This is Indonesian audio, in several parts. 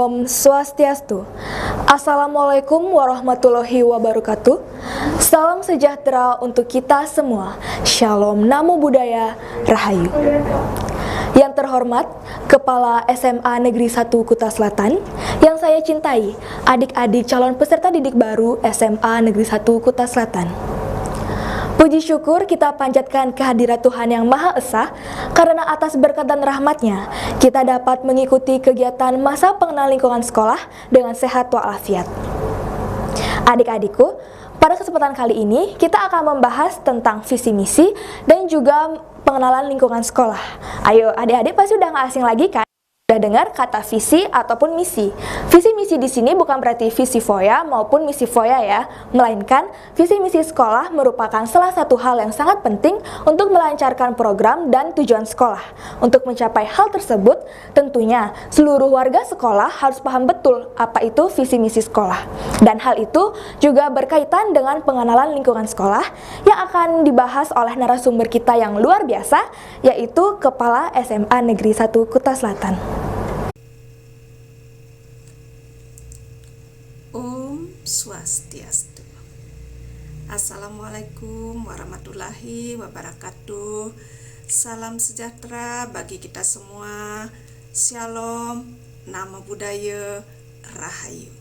Om Swastiastu. Assalamualaikum warahmatullahi wabarakatuh. Salam sejahtera untuk kita semua. Shalom, Namo Buddhaya, Rahayu. Yang terhormat, Kepala SMA Negeri 1 Kuta Selatan, yang saya cintai, adik-adik calon peserta didik baru SMA Negeri 1 Kuta Selatan. Puji syukur kita panjatkan kehadirat Tuhan Yang Maha Esa, karena atas berkat dan rahmat-Nya, kita dapat mengikuti kegiatan masa pengenalan lingkungan sekolah dengan sehat walafiat. Adik-adikku, pada kesempatan kali ini kita akan membahas tentang visi misi dan juga pengenalan lingkungan sekolah. Ayo, adik-adik pasti udah gak asing lagi kan? Udah dengar kata visi ataupun misi. Visi misi di sini bukan berarti visi foya maupun misi foya ya, melainkan visi misi sekolah merupakan salah satu hal yang sangat penting untuk melancarkan program dan tujuan sekolah. Untuk mencapai hal tersebut, tentunya seluruh warga sekolah harus paham betul apa itu visi misi sekolah. Dan hal itu juga berkaitan dengan pengenalan lingkungan sekolah yang akan dibahas oleh narasumber kita yang luar biasa, yaitu Kepala SMA Negeri 1 Kuta Selatan. Om Swastiastu. Assalamualaikum warahmatullahi wabarakatuh. Salam sejahtera bagi kita semua. Shalom, Namo Buddhaya, Rahayu.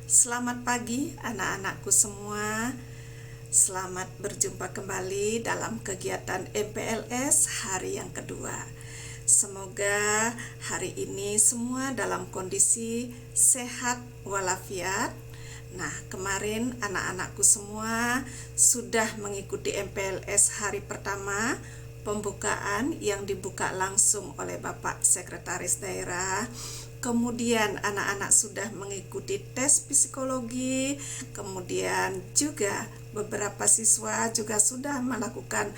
Selamat pagi anak-anakku semua. Selamat berjumpa kembali dalam kegiatan MPLS hari yang kedua. Semoga hari ini semua dalam kondisi sehat walafiat. Nah, kemarin anak-anakku semua sudah mengikuti MPLS hari pertama, pembukaan yang dibuka langsung oleh Bapak Sekretaris Daerah. Kemudian anak-anak sudah mengikuti tes psikologi, kemudian juga beberapa siswa juga sudah melakukan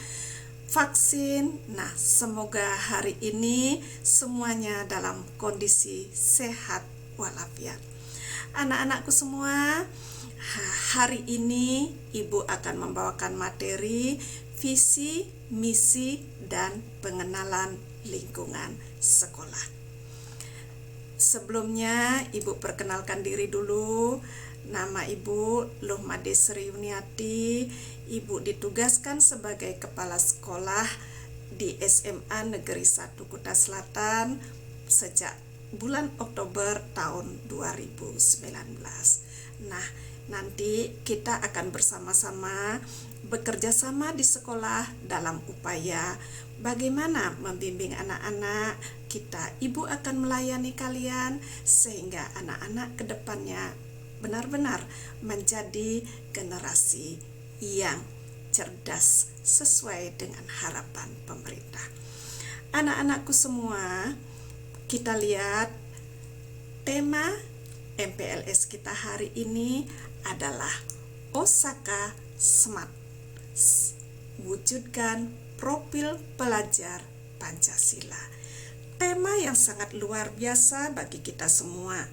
vaksin. Nah, semoga hari ini semuanya dalam kondisi sehat walafiat. Anak-anakku semua, hari ini Ibu akan membawakan materi visi, misi, dan pengenalan lingkungan sekolah. Sebelumnya, Ibu perkenalkan diri dulu. Nama Ibu Luhmade Sri Yuniati. Ibu ditugaskan sebagai kepala sekolah di SMA Negeri 1 Kuta Selatan sejak bulan Oktober tahun 2019. Nah, nanti kita akan bersama-sama bekerja sama di sekolah dalam upaya bagaimana membimbing anak-anak kita. Ibu akan melayani kalian sehingga anak-anak ke depannya benar-benar menjadi generasi yang cerdas sesuai dengan harapan pemerintah. Anak-anakku semua, kita lihat tema MPLS kita hari ini adalah Osaka Smart, wujudkan profil pelajar Pancasila. Tema yang sangat luar biasa bagi kita semua.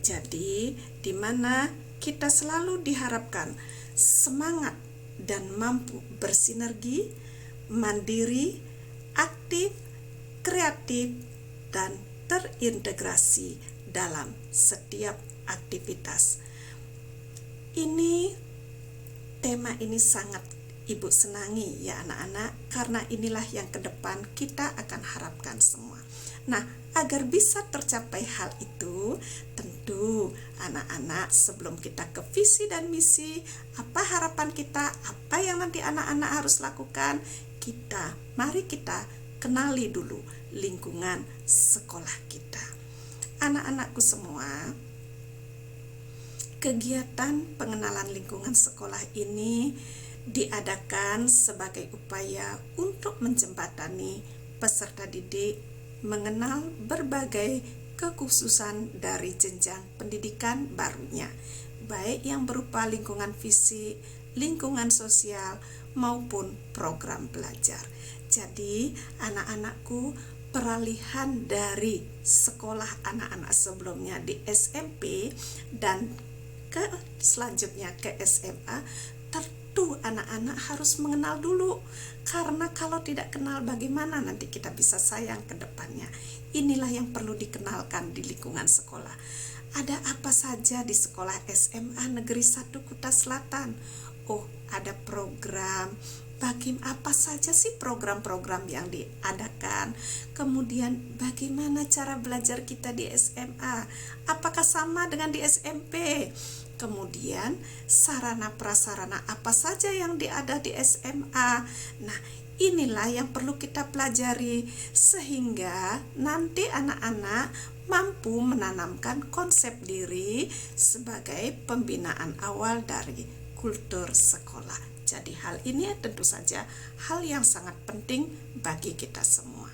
Jadi, di mana kita selalu diharapkan semangat dan mampu bersinergi, mandiri, aktif, kreatif, dan terintegrasi dalam setiap aktivitas. Tema ini sangat Ibu senangi ya anak-anak, karena inilah yang ke depan kita akan harapkan semua. Nah, agar bisa tercapai hal itu, tentu anak-anak sebelum kita ke visi dan misi, apa harapan kita, apa yang nanti anak-anak harus lakukan, mari kita kenali dulu lingkungan sekolah kita. Anak-anakku semua, kegiatan pengenalan lingkungan sekolah ini diadakan sebagai upaya untuk menjembatani peserta didik mengenal berbagai kekhususan dari jenjang pendidikan barunya, baik yang berupa lingkungan fisik, lingkungan sosial, maupun program belajar. Jadi, anak-anakku, peralihan dari sekolah anak-anak sebelumnya di SMP dan selanjutnya ke SMA tentu anak-anak harus mengenal dulu, karena kalau tidak kenal bagaimana nanti kita bisa sayang ke depannya. Inilah yang perlu dikenalkan di lingkungan sekolah. Ada apa saja di sekolah SMA Negeri 1 Kuta Selatan? Oh, ada program. Apa saja sih program-program yang diadakan? Kemudian bagaimana cara belajar kita di SMA? Apakah sama dengan di SMP? Kemudian sarana prasarana apa saja yang ada di SMA? Nah, inilah yang perlu kita pelajari sehingga nanti anak-anak mampu menanamkan konsep diri sebagai pembinaan awal dari kultur sekolah. Jadi hal ini tentu saja hal yang sangat penting bagi kita semua.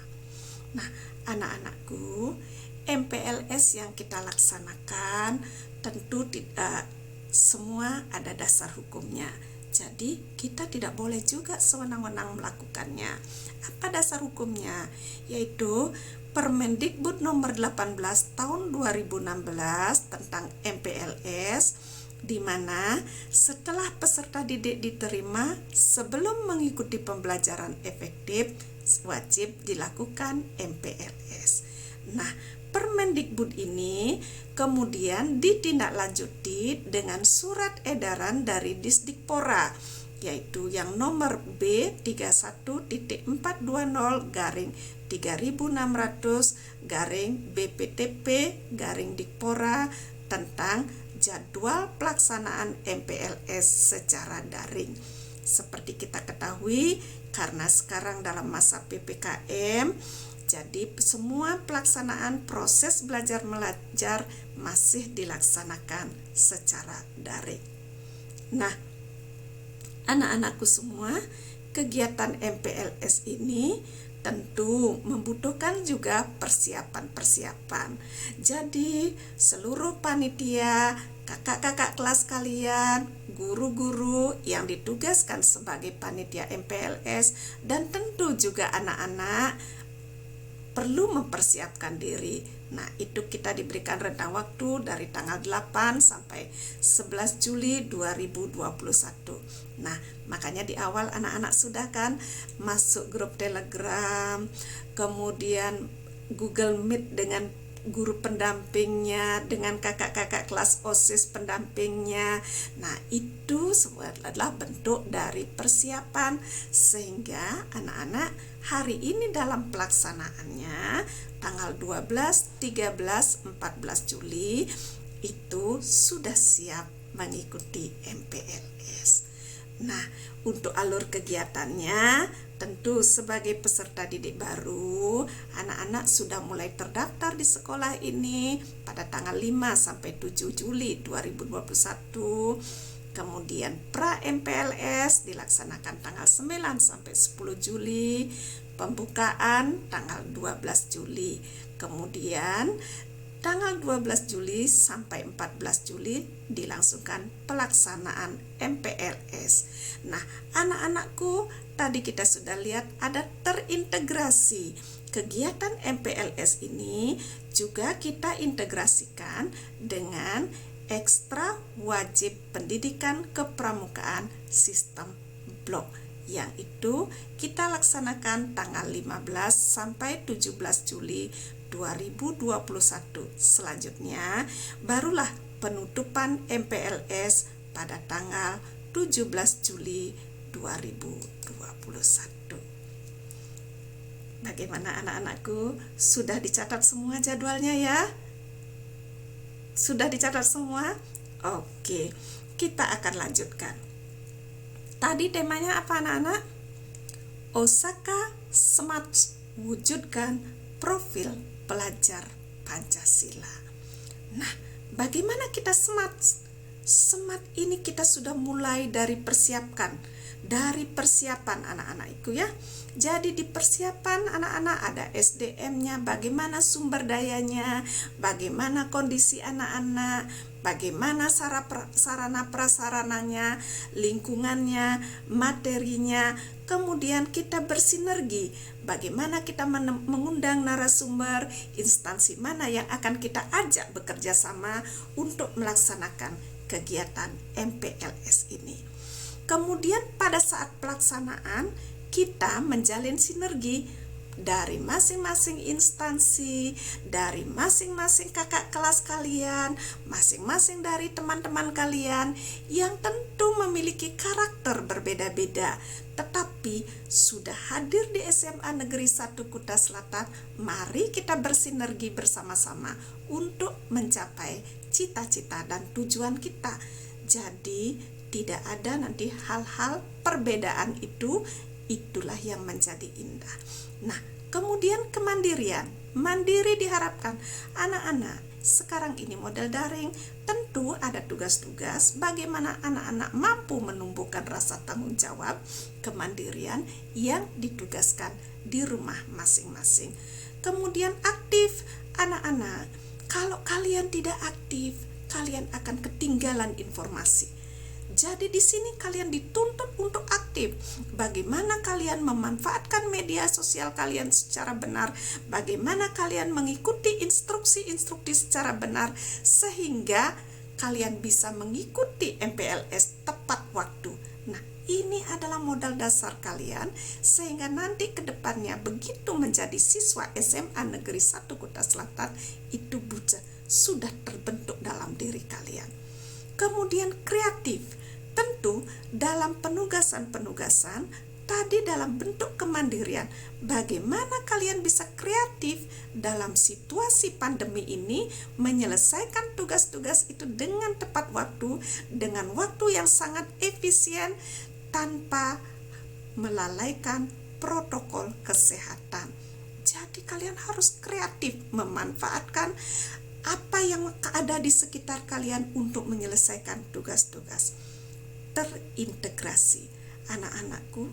Nah, anak-anakku, MPLS yang kita laksanakan tentu tidak semua ada dasar hukumnya. Jadi kita tidak boleh juga sewenang-wenang melakukannya. Apa dasar hukumnya? Yaitu Permendikbud nomor 18 tahun 2016 tentang MPLS, di mana setelah peserta didik diterima, sebelum mengikuti pembelajaran efektif wajib dilakukan MPLS. Nah, Permendikbud ini kemudian ditindaklanjuti dengan surat edaran dari Disdikpora, yaitu yang nomor B31.1420/3600/BPTP/Dikpora tentang jadwal pelaksanaan MPLS secara daring. Seperti kita ketahui, karena sekarang dalam masa PPKM, jadi semua pelaksanaan proses belajar mengajar masih dilaksanakan secara daring. Nah, anak-anakku semua, kegiatan MPLS ini tentu membutuhkan juga persiapan-persiapan. Jadi seluruh panitia, kakak-kakak kelas kalian, guru-guru yang ditugaskan sebagai panitia MPLS, dan tentu juga anak-anak perlu mempersiapkan diri. Nah, itu kita diberikan rentang waktu dari tanggal 8 sampai 11 Juli 2021. Nah, makanya di awal anak-anak sudah kan masuk grup Telegram, kemudian Google Meet dengan guru pendampingnya, dengan kakak-kakak kelas OSIS pendampingnya. Nah, itu semua adalah bentuk dari persiapan sehingga anak-anak hari ini dalam pelaksanaannya tanggal 12, 13, 14 Juli itu sudah siap mengikuti MPLS. Nah, untuk alur kegiatannya, tentu sebagai peserta didik baru, anak-anak sudah mulai terdaftar di sekolah ini pada tanggal 5 sampai 7 Juli 2021. Kemudian pra-MPLS dilaksanakan tanggal 9 sampai 10 Juli, pembukaan tanggal 12 Juli. Kemudian tanggal 12 Juli sampai 14 Juli dilangsungkan pelaksanaan MPLS. Nah, anak-anakku, tadi kita sudah lihat ada terintegrasi. Kegiatan MPLS ini juga kita integrasikan dengan ekstra wajib pendidikan kepramukaan sistem blok, yang itu kita laksanakan tanggal 15 sampai 17 Juli 2021. Selanjutnya barulah penutupan MPLS pada tanggal 17 Juli 2021. Bagaimana anak-anakku? Sudah dicatat semua jadwalnya ya? Sudah dicatat semua? Oke, kita akan lanjutkan. Tadi temanya apa anak-anak? Osaka Smart, wujudkan profil pelajar Pancasila. Nah, bagaimana kita smart? Smart ini kita sudah mulai dari persiapan anak-anak itu ya. Jadi di persiapan anak-anak ada SDM-nya, bagaimana sumber dayanya, bagaimana kondisi anak-anak, bagaimana sarana prasarananya, lingkungannya, materinya. Kemudian kita bersinergi, bagaimana kita mengundang narasumber, instansi mana yang akan kita ajak bekerja sama untuk melaksanakan kegiatan MPLS ini. Kemudian pada saat pelaksanaan kita menjalin sinergi dari masing-masing instansi, dari masing-masing kakak kelas kalian, masing-masing dari teman-teman kalian yang tentu memiliki karakter berbeda-beda, tetapi sudah hadir di SMA Negeri 1 Kuta Selatan. Mari kita bersinergi bersama-sama untuk mencapai cita-cita dan tujuan kita. Jadi tidak ada nanti hal-hal perbedaan itulah yang menjadi indah. Nah, kemudian kemandirian. Mandiri diharapkan anak-anak sekarang ini model daring, tentu ada tugas-tugas bagaimana anak-anak mampu menumbuhkan rasa tanggung jawab, kemandirian yang ditugaskan di rumah masing-masing. Kemudian aktif anak-anak. Kalau kalian tidak aktif, kalian akan ketinggalan informasi. Jadi di sini kalian dituntut untuk aktif. Bagaimana kalian memanfaatkan media sosial kalian secara benar, bagaimana kalian mengikuti instruksi-instruksi secara benar sehingga kalian bisa mengikuti MPLS tepat waktu. Nah, ini adalah modal dasar kalian sehingga nanti ke depannya begitu menjadi siswa SMA Negeri 1 Kuta Selatan itu sudah terbentuk dalam diri kalian. Kemudian kreatif. Tentu dalam penugasan-penugasan tadi dalam bentuk kemandirian, bagaimana kalian bisa kreatif dalam situasi pandemi ini menyelesaikan tugas-tugas itu dengan tepat waktu, dengan waktu yang sangat efisien tanpa melalaikan protokol kesehatan. Jadi kalian harus kreatif memanfaatkan apa yang ada di sekitar kalian untuk menyelesaikan tugas-tugas. Terintegrasi. Anak-anakku,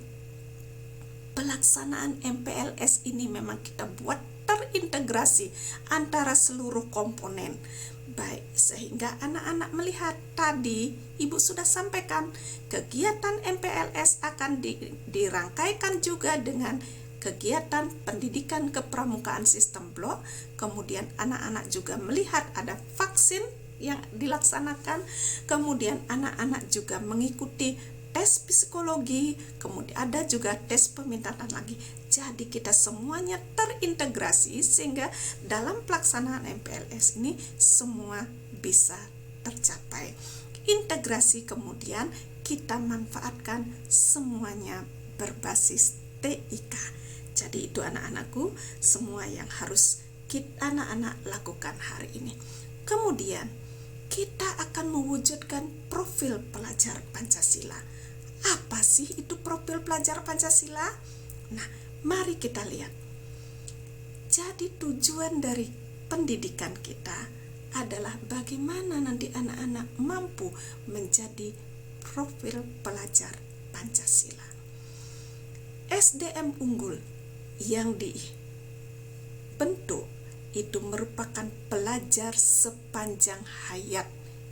pelaksanaan MPLS ini memang kita buat terintegrasi antara seluruh komponen. Baik, sehingga anak-anak melihat tadi Ibu sudah sampaikan kegiatan MPLS akan dirangkaikan juga dengan kegiatan pendidikan kepramukaan sistem blok. Kemudian anak-anak juga melihat ada vaksin yang dilaksanakan, kemudian anak-anak juga mengikuti tes psikologi, kemudian ada juga tes pemintaan lagi. Jadi kita semuanya terintegrasi sehingga dalam pelaksanaan MPLS ini semua bisa tercapai. Integrasi kemudian kita manfaatkan semuanya berbasis TIK. Jadi itu anak-anakku semua yang harus anak-anak lakukan hari ini. Kemudian kita akan mewujudkan profil pelajar Pancasila. Apa sih itu profil pelajar Pancasila? Nah, mari kita lihat. Jadi tujuan dari pendidikan kita adalah bagaimana nanti anak-anak mampu menjadi profil pelajar Pancasila. SDM unggul yang dibentuk itu merupakan pelajar sepanjang hayat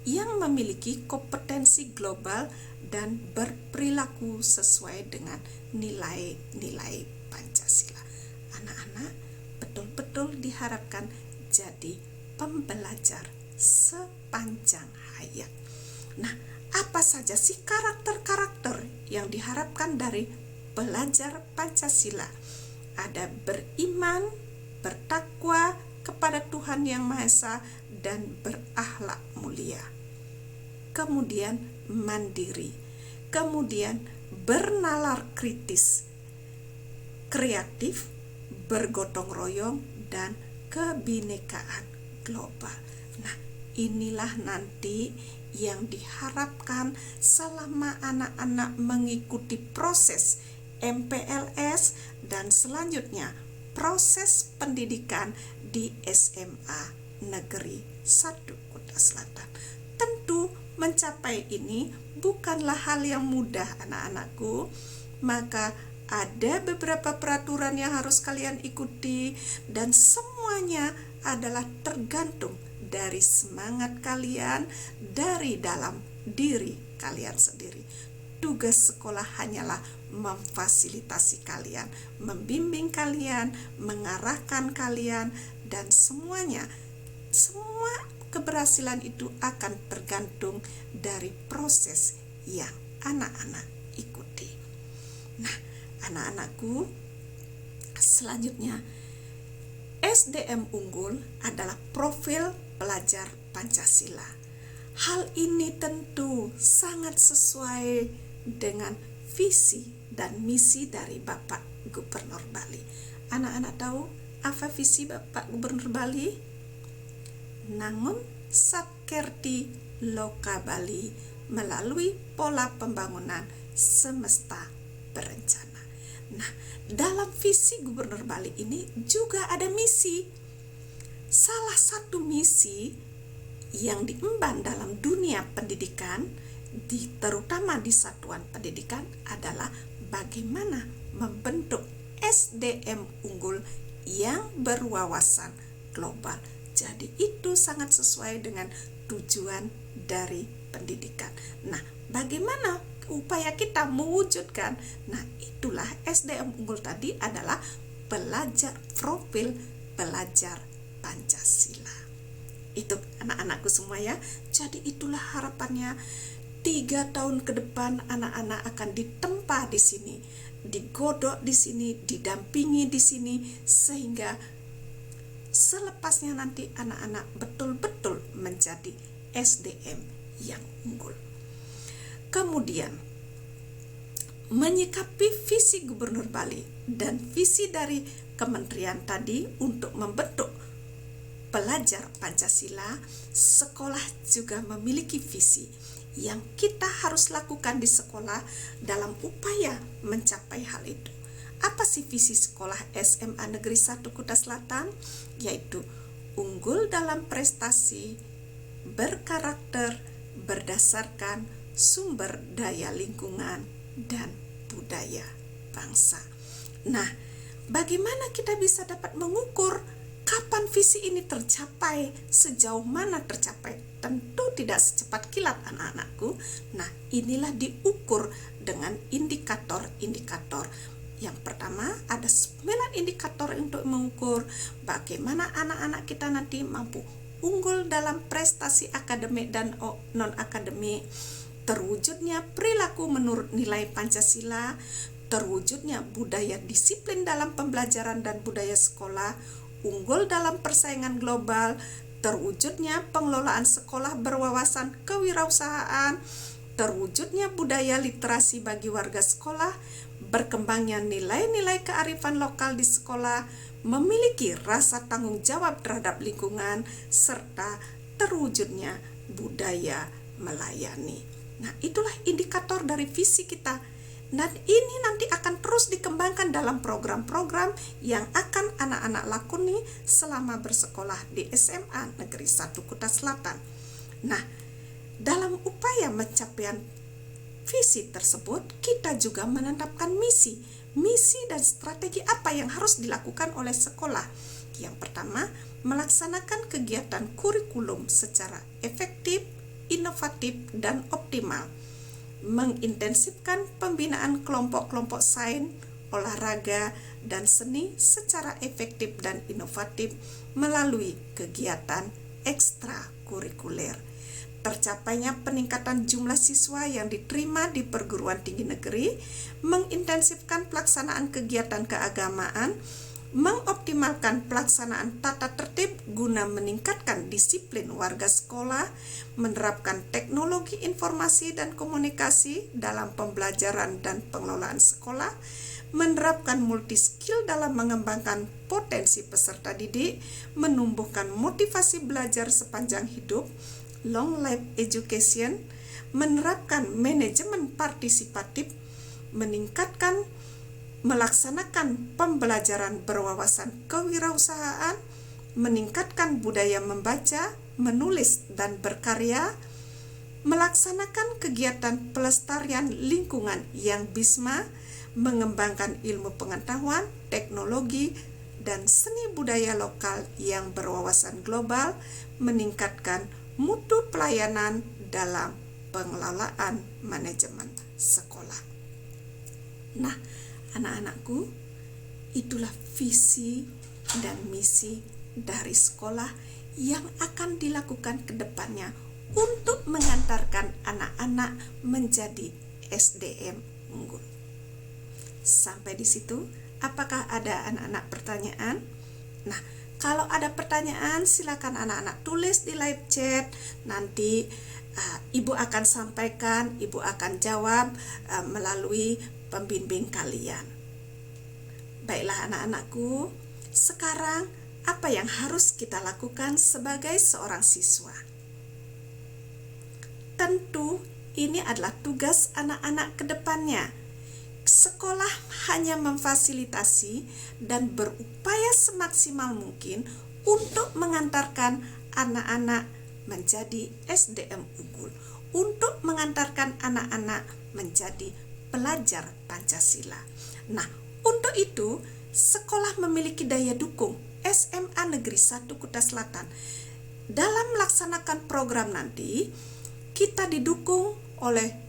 yang memiliki kompetensi global dan berperilaku sesuai dengan nilai-nilai Pancasila. Anak-anak betul-betul diharapkan jadi pembelajar sepanjang hayat. Nah, apa saja sih karakter-karakter yang diharapkan dari pelajar Pancasila? Ada beriman, bertakwa kepada Tuhan Yang Maha Esa dan berakhlak mulia. Kemudian mandiri, kemudian bernalar kritis, kreatif, bergotong royong, dan kebinekaan global. Nah, inilah nanti yang diharapkan selama anak-anak mengikuti proses MPLS dan selanjutnya proses pendidikan di SMA Negeri 1 Kuta Selatan. Tentu mencapai ini bukanlah hal yang mudah anak-anakku, maka ada beberapa peraturan yang harus kalian ikuti dan semuanya adalah tergantung dari semangat kalian dari dalam diri kalian sendiri. Tugas sekolah hanyalah memfasilitasi kalian, membimbing kalian, mengarahkan kalian, dan semua keberhasilan itu akan tergantung dari proses yang anak-anak Nah, anak-anakku, selanjutnya SDM unggul adalah profil pelajar Pancasila. Hal ini tentu sangat sesuai dengan visi dan misi dari Bapak Gubernur Bali. Anak-anak tahu apa visi Bapak Gubernur Bali? Nangun Satkerti Loka Bali melalui pola pembangunan semesta berencana. Nah, dalam visi Gubernur Bali ini juga ada misi. Salah satu misi yang diemban dalam dunia pendidikan, terutama di satuan pendidikan, adalah bagaimana membentuk SDM unggul yang berwawasan global. Jadi itu sangat sesuai dengan tujuan dari pendidikan. Nah, bagaimana upaya kita mewujudkan? Nah, itulah SDM unggul tadi adalah profil pelajar Pancasila. Itu anak-anakku semua ya. Jadi itulah harapannya 3 tahun ke depan anak-anak akan ditempa di sini, digodok di sini, didampingi di sini, sehingga selepasnya nanti anak-anak betul-betul menjadi SDM yang unggul. Kemudian menyikapi visi Gubernur Bali dan visi dari kementerian tadi untuk membentuk pelajar Pancasila, sekolah juga memiliki visi yang kita harus lakukan di sekolah dalam upaya mencapai hal itu. Apa sih visi sekolah SMA Negeri 1 Kuta Selatan? Yaitu unggul dalam prestasi, berkarakter, berdasarkan sumber daya lingkungan dan budaya bangsa. Nah, bagaimana kita bisa dapat mengukur kapan visi ini tercapai, sejauh mana tercapai? Tentu tidak secepat kilat anak-anakku. Nah, inilah diukur dengan indikator-indikator. Yang pertama, ada 9 indikator untuk mengukur bagaimana anak-anak kita nanti mampu unggul dalam prestasi akademik dan non-akademik, terwujudnya perilaku menurut nilai Pancasila, terwujudnya budaya disiplin dalam pembelajaran dan budaya sekolah, unggul dalam persaingan global, terwujudnya pengelolaan sekolah berwawasan kewirausahaan, terwujudnya budaya literasi bagi warga sekolah, berkembangnya nilai-nilai kearifan lokal di sekolah, memiliki rasa tanggung jawab terhadap lingkungan, serta terwujudnya budaya melayani. Nah, itulah indikator dari visi kita. Dan ini nanti akan terus dikembangkan dalam program-program yang akan anak-anak lakoni selama bersekolah di SMA Negeri 1 Kuta Selatan. Nah, dalam upaya pencapaian visi tersebut, kita juga menetapkan misi dan strategi apa yang harus dilakukan oleh sekolah. Yang pertama, melaksanakan kegiatan kurikulum secara efektif, inovatif, dan optimal. Mengintensifkan pembinaan kelompok-kelompok sains, olahraga, dan seni secara efektif dan inovatif melalui kegiatan ekstrakurikuler. Tercapainya peningkatan jumlah siswa yang diterima di perguruan tinggi negeri, mengintensifkan pelaksanaan kegiatan keagamaan, mengoptimalkan pelaksanaan tata tertib guna meningkatkan disiplin warga sekolah, menerapkan teknologi informasi dan komunikasi dalam pembelajaran dan pengelolaan sekolah, menerapkan multi-skill dalam mengembangkan potensi peserta didik, menumbuhkan motivasi belajar sepanjang hidup, long life education, menerapkan manajemen partisipatif, melaksanakan pembelajaran berwawasan kewirausahaan, meningkatkan budaya membaca, menulis, dan berkarya, melaksanakan kegiatan pelestarian lingkungan yang BISMA, mengembangkan ilmu pengetahuan, teknologi, dan seni budaya lokal yang berwawasan global, meningkatkan mutu pelayanan dalam pengelolaan manajemen sekolah. Nah, anak-anakku, itulah visi dan misi dari sekolah yang akan dilakukan ke depannya untuk mengantarkan anak-anak menjadi SDM unggul. Sampai di situ, apakah ada anak-anak pertanyaan? Nah, kalau ada pertanyaan silakan anak-anak tulis di live chat. Nanti Ibu akan sampaikan, Ibu akan jawab melalui pembimbing kalian. Baiklah anak-anakku, sekarang apa yang harus kita lakukan sebagai seorang siswa? Tentu ini adalah tugas anak-anak ke depannya. Sekolah hanya memfasilitasi dan berupaya semaksimal mungkin untuk mengantarkan anak-anak menjadi SDM unggul, untuk mengantarkan anak-anak menjadi pelajar Pancasila. Nah, untuk itu sekolah memiliki daya dukung SMA Negeri 1 Kuta Selatan. Dalam melaksanakan program nanti, kita didukung oleh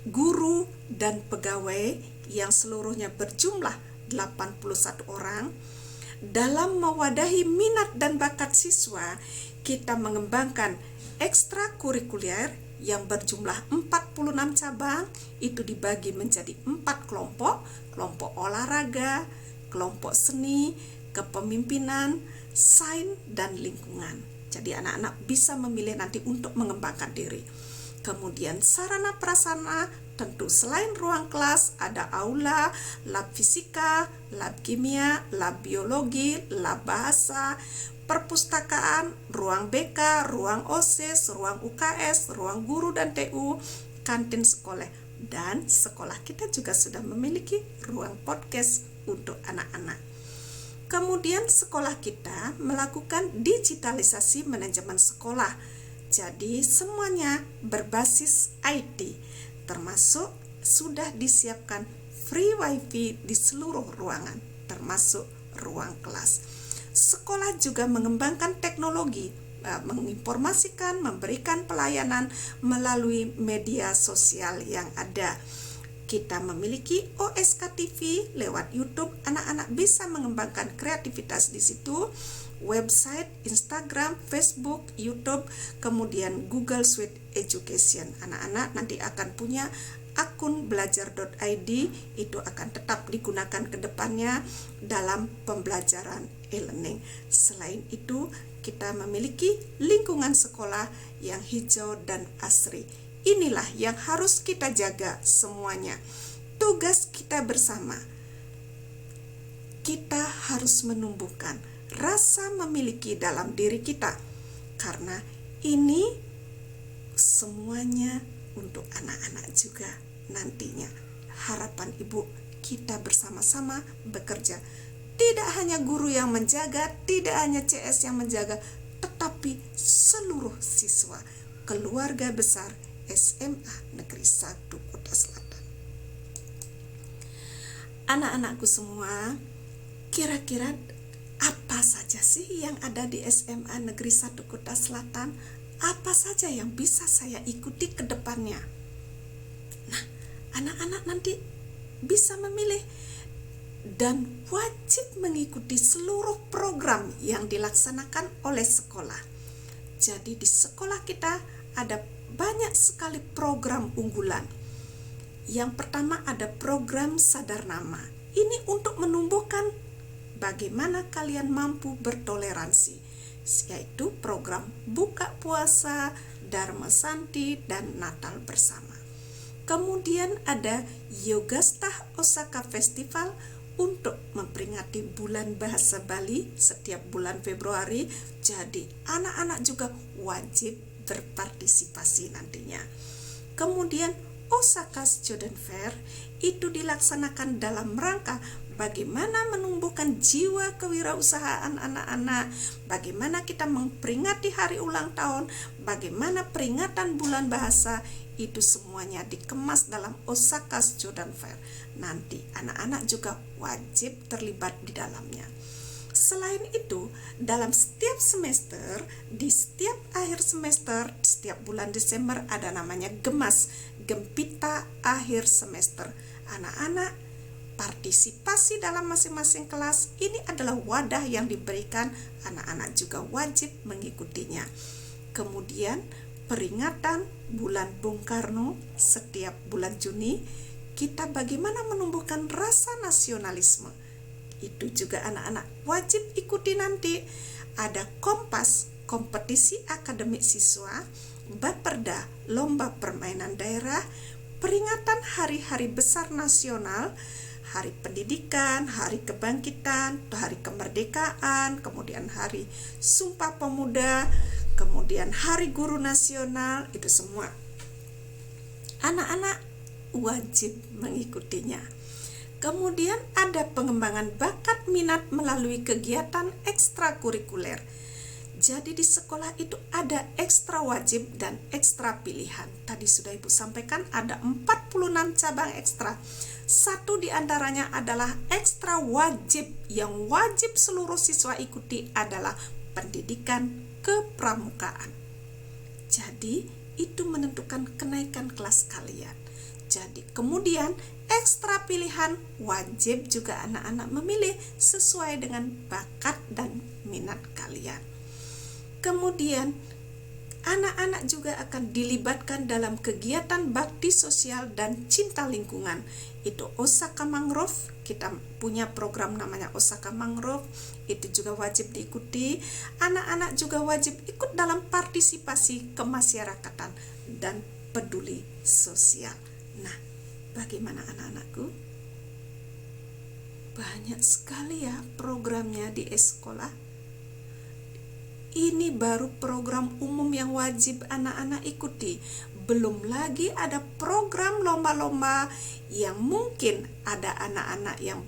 guru dan pegawai yang seluruhnya berjumlah 81 orang. Dalam mewadahi minat dan bakat siswa, kita mengembangkan ekstrakurikuler yang berjumlah 46 cabang, itu dibagi menjadi 4 kelompok, kelompok olahraga, kelompok seni, kepemimpinan, sains, dan lingkungan. Jadi anak-anak bisa memilih nanti untuk mengembangkan diri. Kemudian sarana prasarana, tentu selain ruang kelas ada aula, lab fisika, lab kimia, lab biologi, lab bahasa, perpustakaan, ruang BK, ruang OSIS, ruang UKS, ruang guru dan TU, kantin sekolah. Dan sekolah kita juga sudah memiliki ruang podcast untuk anak-anak. Kemudian sekolah kita melakukan digitalisasi manajemen sekolah. Jadi semuanya berbasis IT, termasuk sudah disiapkan free wifi di seluruh ruangan, termasuk ruang kelas. Sekolah juga mengembangkan teknologi, menginformasikan, memberikan pelayanan melalui media sosial yang ada. Kita memiliki OSK TV lewat YouTube, anak-anak bisa mengembangkan kreativitas di situ. Website, Instagram, Facebook, YouTube, kemudian Google Suite Education. Anak-anak nanti akan punya akun belajar.id, itu akan tetap digunakan ke depannya dalam pembelajaran e-learning. Selain itu, kita memiliki lingkungan sekolah yang hijau dan asri. Inilah yang harus kita jaga semuanya. Tugas kita bersama. Kita harus menumbuhkan rasa memiliki dalam diri kita, karena ini semuanya untuk anak-anak juga nantinya. Harapan Ibu, kita bersama-sama bekerja. Tidak hanya guru yang menjaga, tidak hanya CS yang menjaga, tetapi seluruh siswa, keluarga besar SMA Negeri 1 Kuta Selatan. Anak-anakku semua, kira-kira apa saja sih yang ada di SMA Negeri 1 Kuta Selatan? Apa saja yang bisa saya ikuti ke depannya? Nah, anak-anak nanti bisa memilih dan wajib mengikuti seluruh program yang dilaksanakan oleh sekolah. Jadi di sekolah kita ada banyak sekali program unggulan. Yang pertama ada program Sadar Nama. Ini untuk menumbuhkan bagaimana kalian mampu bertoleransi, yaitu program buka puasa, Dharma Santi, dan Natal bersama. Kemudian ada Yogastah Osaka Festival untuk memperingati bulan bahasa Bali setiap bulan Februari. Jadi anak-anak juga wajib berpartisipasi nantinya. Kemudian Osaka Student Fair itu dilaksanakan dalam rangka bagaimana menumbuhkan jiwa kewirausahaan anak-anak, bagaimana kita memperingati hari ulang tahun, bagaimana peringatan bulan bahasa, itu semuanya dikemas dalam Osaka Student Fair. Nanti anak-anak juga wajib terlibat di dalamnya. Selain itu, dalam setiap semester, di setiap akhir semester, setiap bulan Desember ada namanya Gemas, Gempita Akhir Semester. Anak-anak partisipasi dalam masing-masing kelas, ini adalah wadah yang diberikan, anak-anak juga wajib mengikutinya. Kemudian peringatan bulan Bung Karno setiap bulan Juni, kita bagaimana menumbuhkan rasa nasionalisme. Itu juga anak-anak wajib ikuti nanti. Ada Kompas, kompetisi akademik siswa, Baperda, lomba permainan daerah, peringatan hari-hari besar nasional, Hari Pendidikan, Hari Kebangkitan, Hari Kemerdekaan, kemudian Hari Sumpah Pemuda, kemudian Hari Guru Nasional, itu semua anak-anak wajib mengikutinya. Kemudian ada pengembangan bakat minat melalui kegiatan ekstrakurikuler. Jadi di sekolah itu ada ekstra wajib dan ekstra pilihan. Tadi sudah Ibu sampaikan ada 46 cabang ekstra. Satu di antaranya adalah ekstra wajib yang wajib seluruh siswa ikuti adalah pendidikan kepramukaan. Jadi itu menentukan kenaikan kelas kalian. Jadi kemudian ekstra pilihan wajib juga anak-anak memilih sesuai dengan bakat dan minat kalian. Kemudian anak-anak juga akan dilibatkan dalam kegiatan bakti sosial dan cinta lingkungan. Itu Osaka Mangrove, kita punya program namanya Osaka Mangrove, itu juga wajib diikuti. Anak-anak juga wajib ikut dalam partisipasi kemasyarakatan dan peduli sosial. Nah, bagaimana anak-anakku? Banyak sekali ya programnya di sekolah. Ini baru program umum yang wajib anak-anak ikuti. Belum lagi ada program lomba-lomba yang mungkin ada anak-anak yang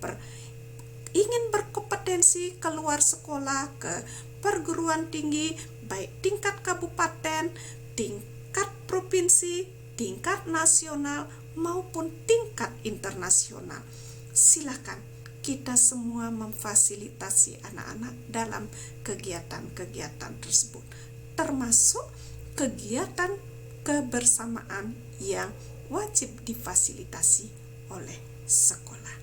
ingin berkompetensi keluar sekolah ke perguruan tinggi, baik tingkat kabupaten, tingkat provinsi, tingkat nasional, maupun tingkat internasional. Silakan kita semua memfasilitasi anak-anak dalam kegiatan-kegiatan tersebut, termasuk kegiatan kebersamaan yang wajib difasilitasi oleh sekolah.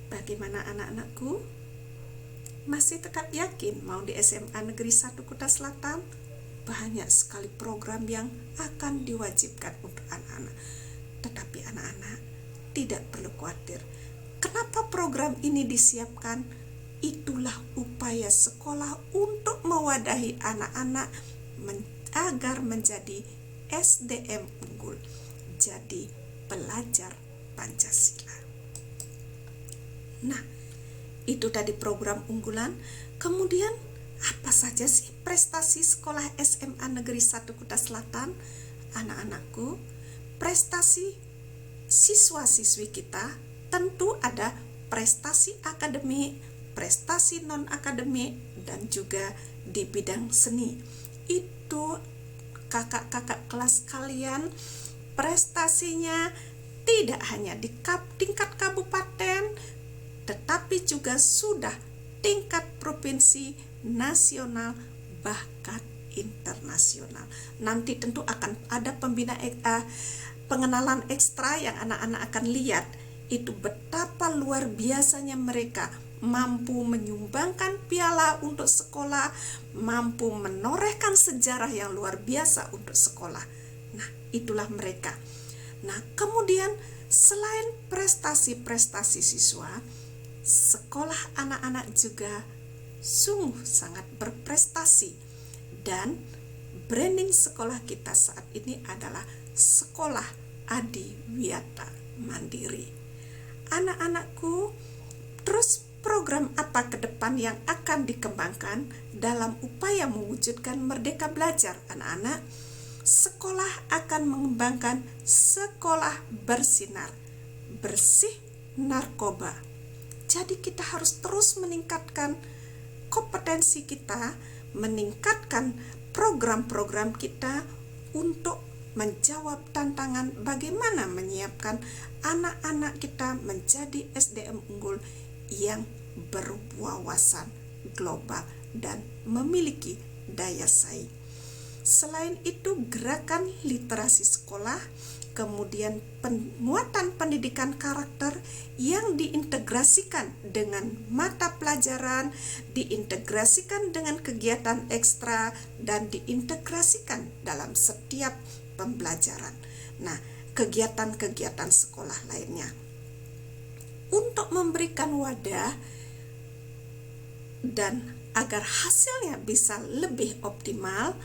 Bagaimana anak-anakku? Masih tetap yakin mau di SMA Negeri 1 Kuta Selatan? Banyak sekali program yang akan diwajibkan untuk anak-anak. Tetapi anak-anak tidak perlu khawatir. Kenapa program ini disiapkan? Itulah upaya sekolah untuk mewadahi anak-anak agar menjadi SDM unggul, jadi pelajar Pancasila. Nah, itu tadi program unggulan. Kemudian apa saja sih prestasi sekolah SMA Negeri 1 Kuta Selatan? Anak-anakku, prestasi siswa-siswi kita tentu ada prestasi akademik, prestasi non-akademik, dan juga di bidang seni. Itu kakak-kakak kelas kalian prestasinya tidak hanya di tingkat kabupaten, tetapi juga sudah tingkat provinsi, nasional, bahkan internasional. Nanti tentu akan ada pengenalan ekstra yang anak-anak akan lihat. Itu betapa luar biasanya mereka mampu menyumbangkan piala untuk sekolah, mampu menorehkan sejarah yang luar biasa untuk sekolah. Nah, itulah mereka. Nah, kemudian selain prestasi-prestasi siswa, sekolah anak-anak juga sungguh sangat berprestasi. Dan branding sekolah kita saat ini adalah Sekolah Adiwiyata Mandiri. Anak-anakku, terus program apa ke depan yang akan dikembangkan dalam upaya mewujudkan merdeka belajar anak-anak? Sekolah akan mengembangkan sekolah bersinar, bersih narkoba. Jadi kita harus terus meningkatkan kompetensi kita, meningkatkan program-program kita untuk menjawab tantangan bagaimana menyiapkan anak-anak kita menjadi SDM unggul yang berwawasan global dan memiliki daya saing. Selain itu, gerakan literasi sekolah, kemudian penguatan pendidikan karakter yang diintegrasikan dengan mata pelajaran, diintegrasikan dengan kegiatan ekstra, dan diintegrasikan dalam setiap pembelajaran. Nah, kegiatan-kegiatan sekolah lainnya. Untuk memberikan wadah dan agar hasilnya bisa lebih optimal,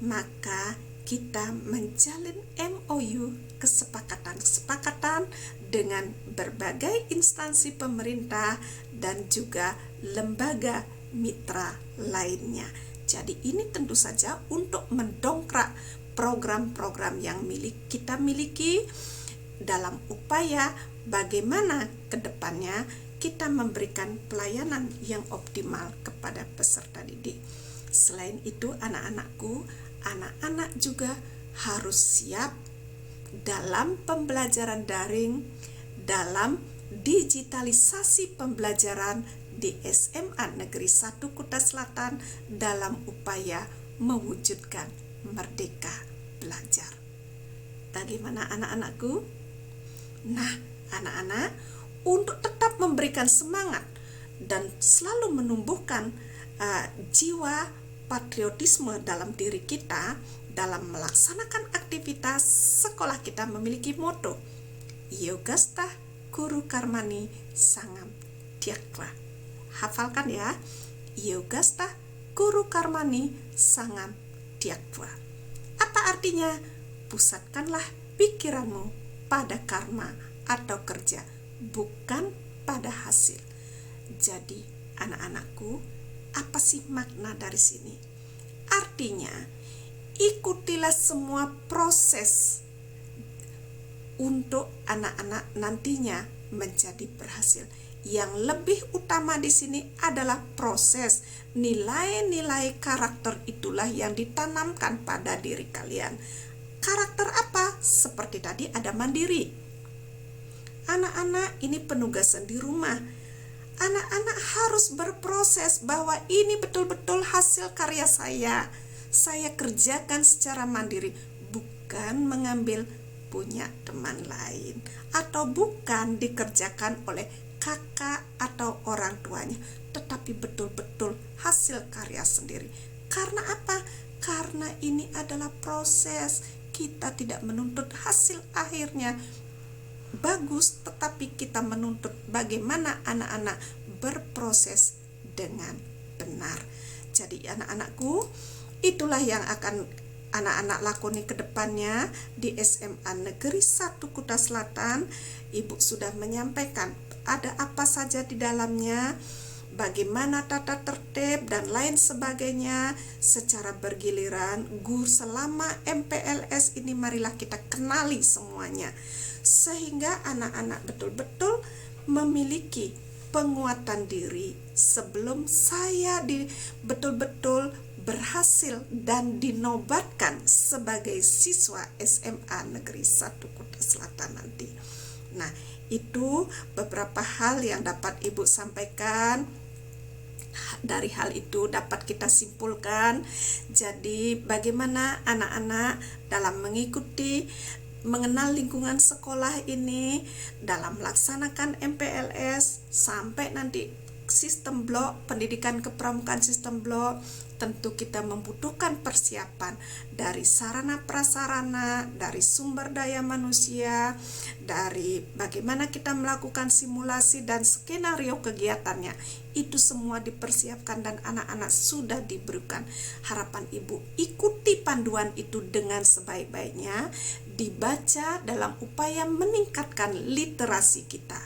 maka kita menjalin MOU, kesepakatan-kesepakatan dengan berbagai instansi pemerintah dan juga lembaga mitra lainnya. Jadi ini tentu saja untuk mendongkrak program-program yang kita miliki dalam upaya bagaimana ke depannya kita memberikan pelayanan yang optimal kepada peserta didik. Selain itu, anak-anak juga harus siap dalam pembelajaran daring, dalam digitalisasi pembelajaran di SMA Negeri 1 Kuta Selatan dalam upaya mewujudkan merdeka belajar. Bagaimana anak-anakku? Nah, anak-anak, untuk tetap memberikan semangat dan selalu menumbuhkan jiwa patriotisme dalam diri kita dalam melaksanakan aktivitas sekolah, kita memiliki moto Yogasta Guru Karmani Sangam Tyakra. Hafalkan ya, Yogasta Guru Karmani Sangam Tyakra. Apa artinya? Pusatkanlah pikiranmu pada karma atau kerja, bukan pada hasil. Jadi anak-anakku, apa sih makna dari sini? Artinya, ikutilah semua proses untuk anak-anak nantinya menjadi berhasil. Yang lebih utama di sini adalah proses. Nilai-nilai karakter itulah yang ditanamkan pada diri kalian. Karakter apa? Seperti tadi ada mandiri. Anak-anak ini penugasan di rumah. Anak-anak harus berproses bahwa ini betul-betul hasil karya saya. Saya kerjakan secara mandiri, bukan mengambil punya teman lain, atau bukan dikerjakan oleh kakak atau orang tuanya, tetapi betul-betul hasil karya sendiri. Karena apa? Karena ini adalah proses. Kita tidak menuntut hasil akhirnya bagus, tetapi kita menuntut bagaimana anak-anak berproses dengan benar. Jadi anak-anakku, itulah yang akan anak-anak lakoni ke depannya di SMA Negeri 1 Kuta Selatan. Ibu sudah menyampaikan ada apa saja di dalamnya, bagaimana tata tertib dan lain sebagainya secara bergiliran. Selama MPLS ini marilah kita kenali semuanya, sehingga anak-anak betul-betul memiliki penguatan diri sebelum saya betul-betul berhasil dan dinobatkan sebagai siswa SMA Negeri 1 Kuta Selatan nanti. Nah, itu beberapa hal yang dapat Ibu sampaikan. Dari hal itu dapat kita simpulkan, jadi bagaimana anak-anak dalam mengikuti mengenal lingkungan sekolah ini dalam melaksanakan MPLS sampai nanti sistem blok, pendidikan kepramukaan sistem blok. Tentu kita membutuhkan persiapan dari sarana prasarana, dari sumber daya manusia, dari bagaimana kita melakukan simulasi dan skenario kegiatannya. Itu semua dipersiapkan dan anak-anak sudah diberikan. Harapan Ibu, ikuti panduan itu dengan sebaik-baiknya, dibaca dalam upaya meningkatkan literasi kita.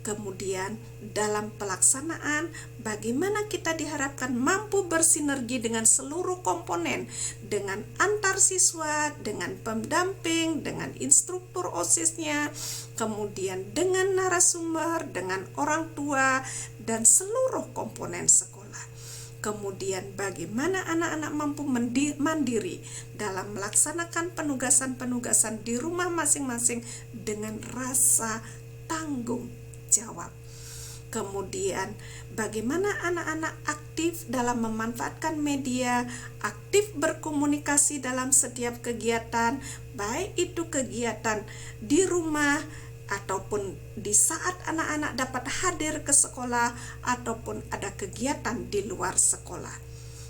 Kemudian dalam pelaksanaan, bagaimana kita diharapkan mampu bersinergi dengan seluruh komponen, dengan antar siswa, dengan pendamping, dengan instruktur OSIS-nya, kemudian dengan narasumber, dengan orang tua, dan seluruh komponen sekolah. Kemudian bagaimana anak-anak mampu mandiri dalam melaksanakan penugasan-penugasan di rumah masing-masing dengan rasa tanggung jawab. Kemudian bagaimana anak-anak aktif dalam memanfaatkan media, aktif berkomunikasi dalam setiap kegiatan, baik itu kegiatan di rumah ataupun di saat anak-anak dapat hadir ke sekolah ataupun ada kegiatan di luar sekolah.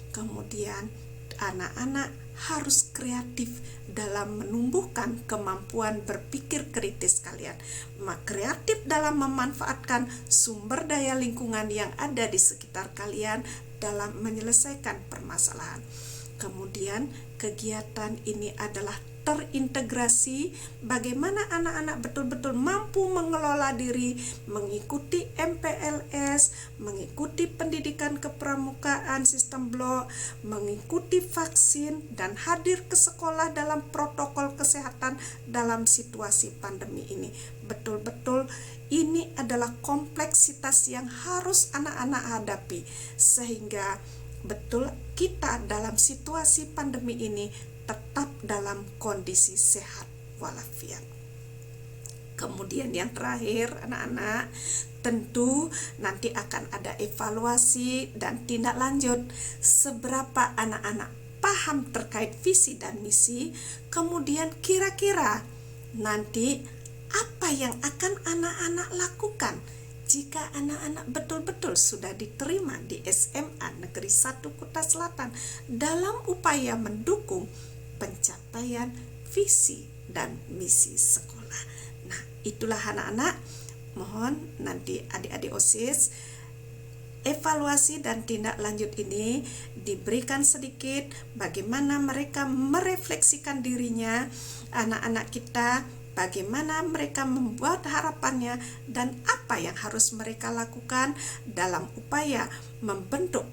Kemudian anak-anak harus kreatif dalam menumbuhkan kemampuan berpikir kritis kalian. Kreatif dalam memanfaatkan sumber daya lingkungan yang ada di sekitar kalian dalam menyelesaikan permasalahan. Kemudian kegiatan ini adalah terintegrasi, bagaimana anak-anak betul-betul mampu mengelola diri, mengikuti MPLS, mengikuti pendidikan kepramukaan sistem blok, mengikuti vaksin, dan hadir ke sekolah dalam protokol kesehatan dalam situasi pandemi ini. Betul-betul ini adalah kompleksitas yang harus anak-anak hadapi, sehingga betul kita dalam situasi pandemi ini tetap dalam kondisi sehat walafiat. Kemudian yang terakhir, anak-anak, tentu nanti akan ada evaluasi dan tindak lanjut seberapa anak-anak paham terkait visi dan misi. Kemudian kira-kira nanti apa yang akan anak-anak lakukan jika anak-anak betul-betul sudah diterima di SMA Negeri 1 Kuta Selatan dalam upaya mendukung pencapaian visi dan misi sekolah. Nah, itulah anak-anak, mohon nanti adik-adik OSIS evaluasi dan tindak lanjut ini diberikan sedikit bagaimana mereka merefleksikan dirinya, anak-anak kita, bagaimana mereka membuat harapannya dan apa yang harus mereka lakukan dalam upaya membentuk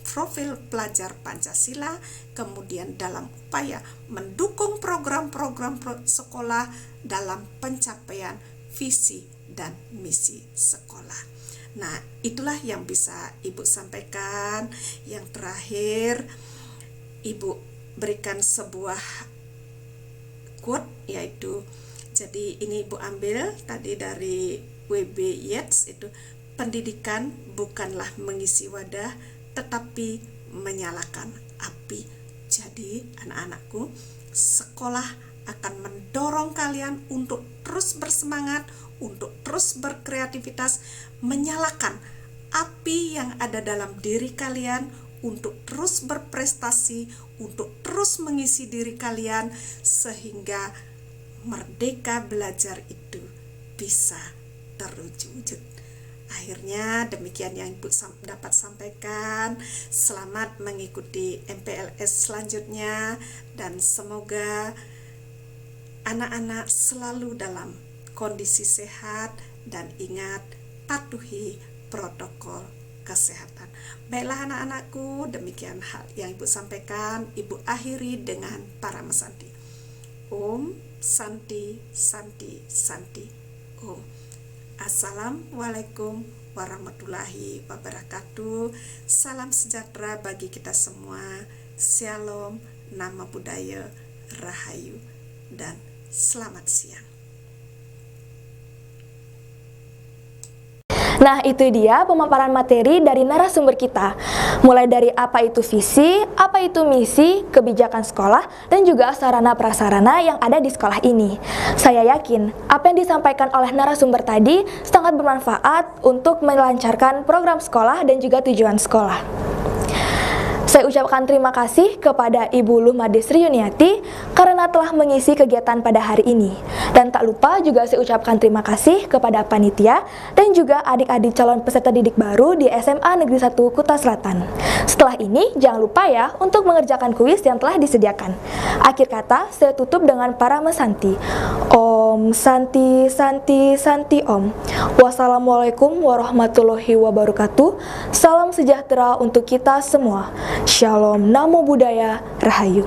profil pelajar Pancasila, kemudian dalam upaya mendukung program-program sekolah dalam pencapaian visi dan misi sekolah. Nah, itulah yang bisa Ibu sampaikan. Yang terakhir, Ibu berikan sebuah quote, yaitu, jadi ini Ibu ambil tadi dari W.B. Yeats, itu, pendidikan bukanlah mengisi wadah tetapi menyalakan api. Jadi anak-anakku, sekolah akan mendorong kalian untuk terus bersemangat, untuk terus berkreativitas, menyalakan api yang ada dalam diri kalian, untuk terus berprestasi, untuk terus mengisi diri kalian, sehingga merdeka belajar itu bisa terwujud. Akhirnya demikian yang Ibu dapat sampaikan. Selamat mengikuti MPLS selanjutnya, dan semoga anak-anak selalu dalam kondisi sehat, dan ingat patuhi protokol kesehatan. Baiklah anak-anakku, demikian hal yang Ibu sampaikan. Ibu akhiri dengan para mesanti. Om Santi Santi Santi Om. Assalamualaikum warahmatullahi wabarakatuh. Salam sejahtera bagi kita semua. Shalom, nama budaya, rahayu, dan selamat siang. Nah, itu dia pemaparan materi dari narasumber kita. Mulai dari apa itu visi, apa itu misi, kebijakan sekolah, dan juga sarana prasarana yang ada di sekolah ini. Saya yakin apa yang disampaikan oleh narasumber tadi sangat bermanfaat untuk melancarkan program sekolah dan juga tujuan sekolah. Saya ucapkan terima kasih kepada Ibu Luhmades Riyuniati karena telah mengisi kegiatan pada hari ini. Dan tak lupa juga saya ucapkan terima kasih kepada panitia dan juga adik-adik calon peserta didik baru di SMA Negeri 1 Kuta Selatan. Setelah ini jangan lupa ya untuk mengerjakan kuis yang telah disediakan. Akhir kata saya tutup dengan para mesanti. Om Santi Santi Santi Om. Wassalamualaikum warahmatullahi wabarakatuh. Salam sejahtera untuk kita semua. Shalom, namo buddhaya, rahayu.